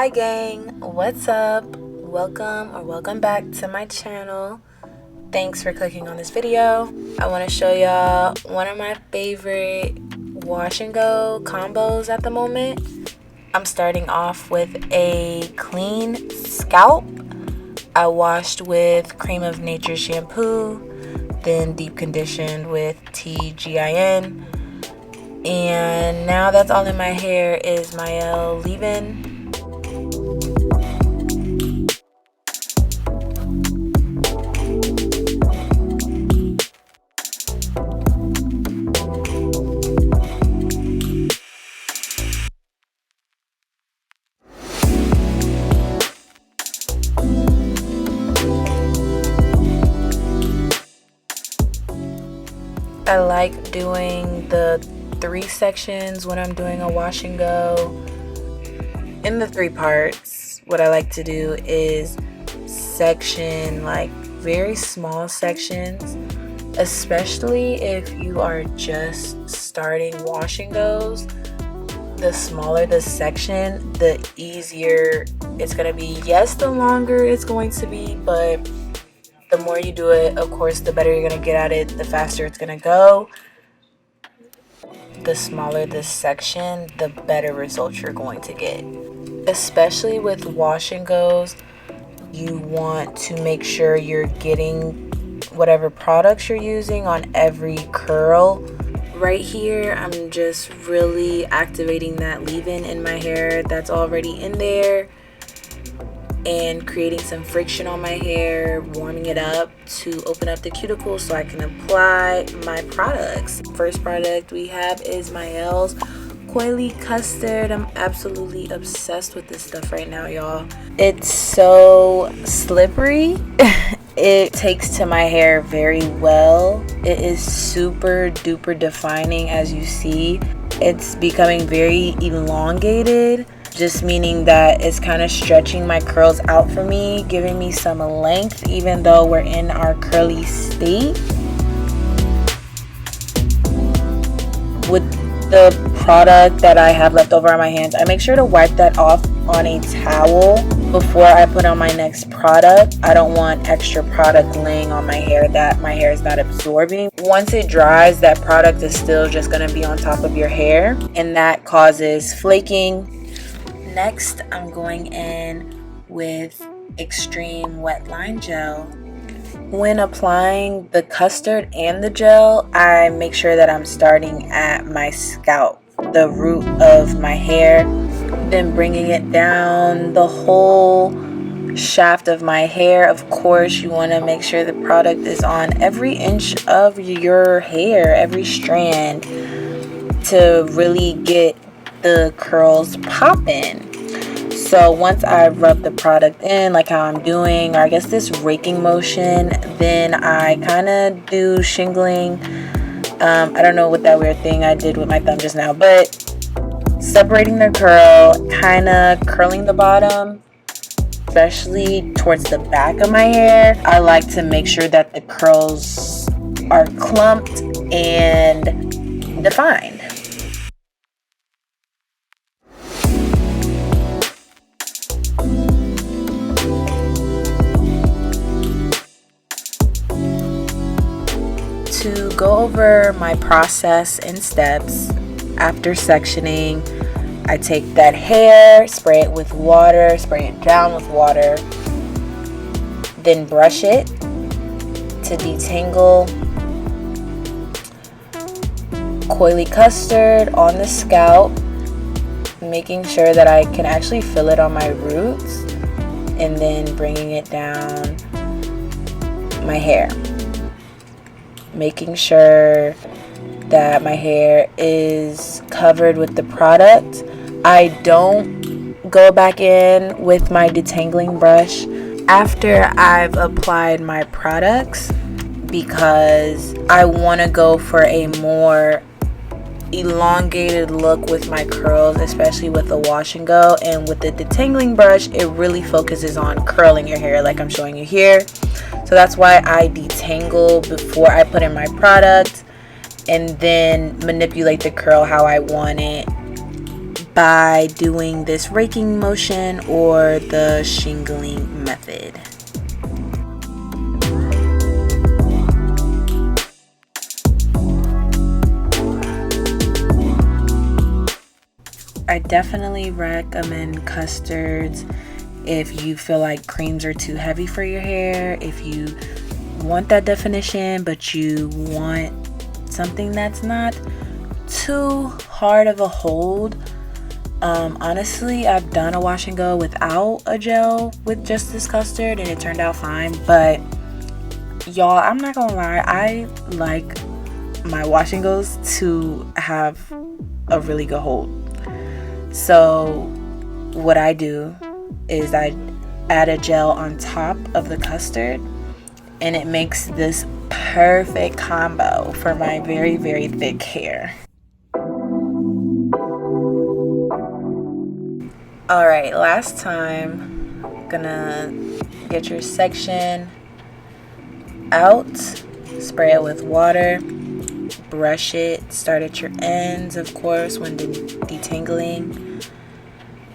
Hi gang, what's up? Welcome back to my channel. Thanks for clicking on this video. I want to show y'all one of my favorite wash and go combos at the moment. I'm starting off with a clean scalp. I washed with Cream of Nature shampoo, then deep conditioned with 𝐔𝐄𝐃, and now that's all in my hair is Mielle leave-in. I like doing the 3 sections when I'm doing a wash and go. In the 3 parts, what I like to do is section like very small sections, especially if you are just starting wash and goes. The smaller the section, the easier it's gonna be. Yes, the longer it's going to be, but the more you do it, of course, the better you're gonna get at it, the faster it's gonna go. The smaller this section, the better results you're going to get. Especially with wash and goes, you want to make sure you're getting whatever products you're using on every curl. Right here, I'm just really activating that leave-in in my hair that's already in there and creating some friction on my hair, warming it up to open up the cuticle so I can apply my products. First product we have is Mielle's coily Custard. I'm absolutely obsessed with this stuff right now, y'all. It's so slippery. It takes to my hair very well. It is super duper defining, as you see. It's becoming very elongated, just meaning that it's kind of stretching my curls out for me, giving me some length even though we're in our curly state. With the product that I have left over on my hands, I make sure to wipe that off on a towel before I put on my next product. I don't want extra product laying on my hair that my hair is not absorbing. Once it dries, that product is still just going to be on top of your hair, and that causes flaking. Next, I'm going in with Xtreme Wetline gel. When applying the custard and the gel, I make sure that I'm starting at my scalp, the root of my hair, then bringing it down the whole shaft of my hair. Of course, you want to make sure the product is on every inch of your hair, every strand, to really get the curls popping. So once I rub the product in, like how I'm doing, or I guess this raking motion, then I kind of do shingling. I don't know what that weird thing I did with my thumb just now, but separating the curl, kind of curling the bottom, especially towards the back of my hair. I like to make sure that the curls are clumped and defined. To go over my process and steps, after sectioning, I take that hair, spray it with water, spray it down with water, then brush it to detangle coily custard on the scalp, making sure that I can actually feel it on my roots, and then bringing it down my hair, making sure that my hair is covered with the product. I don't go back in with my detangling brush after I've applied my products, because I want to go for a more elongated look with my curls, especially with the wash and go. And with the detangling brush, it really focuses on curling your hair like I'm showing you here. So that's why I detangle before I put in my product, and then manipulate the curl how I want it by doing this raking motion or the shingling method. I definitely recommend Custards if you feel like creams are too heavy for your hair, if you want that definition but you want something that's not too hard of a hold. Honestly, I've done a wash and go without a gel with just this Custard and it turned out fine, but y'all, I'm not gonna lie, I like my wash and goes to have a really good hold. So what I do is I add a gel on top of the Custard, and it makes this perfect combo for my very, very thick hair. Alright, last time, gonna get your section out, spray it with water, brush it, start at your ends, of course, when detangling.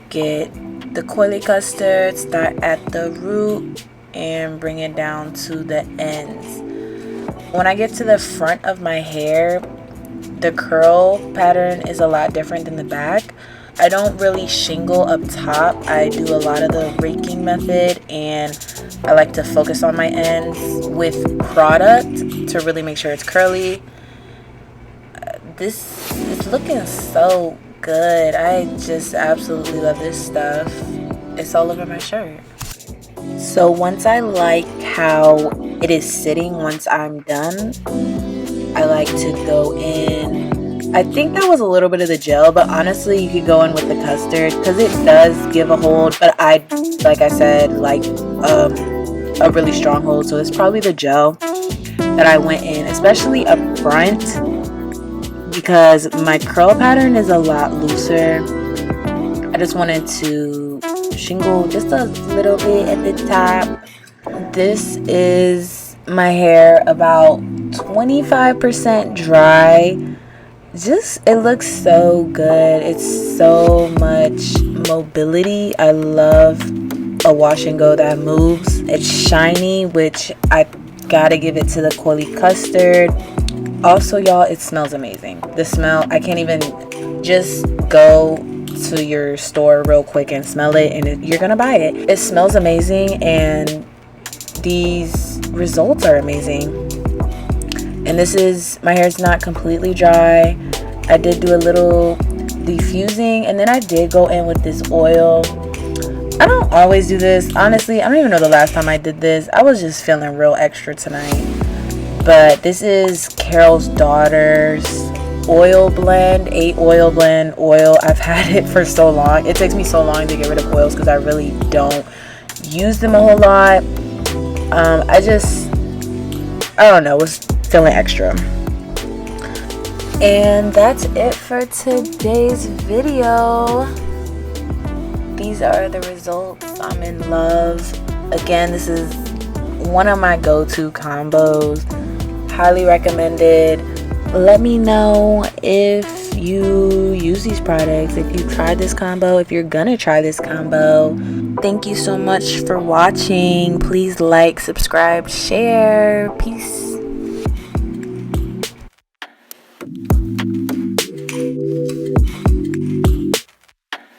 Get the coily Custard, start at the root and bring it down to the ends. When I get to the front of my hair, the curl pattern is a lot different than the back. I don't really shingle up top. I do a lot of the raking method, and I like to focus on my ends with product to really make sure it's curly. This is looking so good. I just absolutely love this stuff. It's all over my shirt. So once I like how it is sitting, once I'm done, I like to go in. I think that was a little bit of the gel, but honestly you could go in with the Custard because it does give a hold, but I, like I said, like a really strong hold, so it's probably the gel that I went in, especially up front, because my curl pattern is a lot looser. I just wanted to shingle just a little bit at the top. This is my hair about 25% dry. Just, it looks so good. It's so much mobility. I love a wash and go that moves. It's shiny, which I gotta give it to the coily Custard. Also, y'all, it smells amazing. The smell, I can't even, just go to your store real quick and smell it and you're gonna buy it. It smells amazing and these results are amazing. And this is, my hair's not completely dry. I did do a little diffusing, and then I did go in with this oil. I don't always do this. Honestly, I don't even know the last time I did this. I was just feeling real extra tonight. But this is Carol's Daughter's oil blend, 8 oil blend oil. I've had it for so long. It takes me so long to get rid of oils because I really don't use them a whole lot. I don't know, was feeling extra. And that's it for today's video. These are the results. I'm in love. Again, this is one of my go-to combos. Highly recommended. Let me know if you use these products, if you tried this combo, if you're gonna try this combo. Thank you so much for watching. Please like, subscribe, share. Peace.